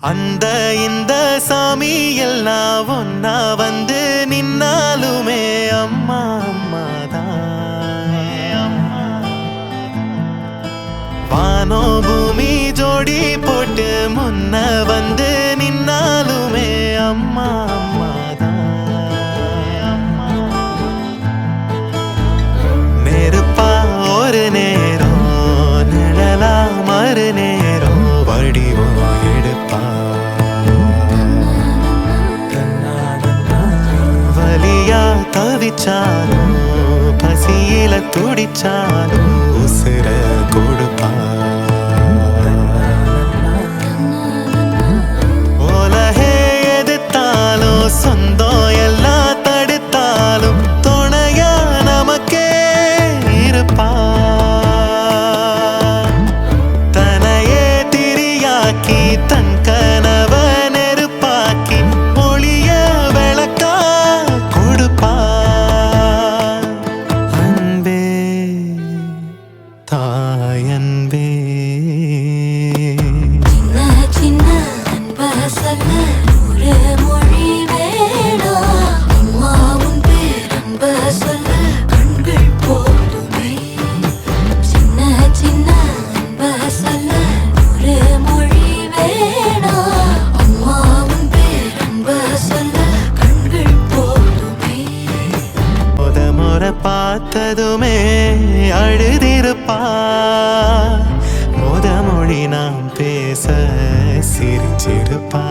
அந்த இந்த சாமி எல்லாம் ஒன்னா வந்து நின்னாலுமே அம்மா அம்மாதான். வானோ பூமி ஜோடி போட்டு முன்ன வந்து நின்னாலுமே அம்மா அம்மாதான். நெருப்பா ஒரு நேரம் நிழலா மறு நேரம் வடிவம் எடுப்பா. வலியா தவிச்சாலும் பசியில துடிச்சாலும் உசுர கொடுப்பா. உலகே எதிர்த்தாலும் சொந்தம் எல்லாம் தடுத்தாலும் துணையா நமக்கே இருப்பா. தனையே திரியாக்கி தன் கனவ நெருப்பாக்கி ஒளிய விளக்கா கொடுப்பா. அன்பே தாயன்பே சின்ன அன்ப சொல்ல ஒரு மொழி வேணும். அம்மா உன் பேரன்ப சொல்ல கண்கள் போதுமே. சின்ன அன்ப சொல்ல ஒரு மொழி வேணும். அம்மா உன் பேரன்ப சொல்ல கண்கள் போதுமே. முறை பார்த்ததுமே அழுதிருப்பா. மொழி நாம் பேச சிரிச்சிருப்பா.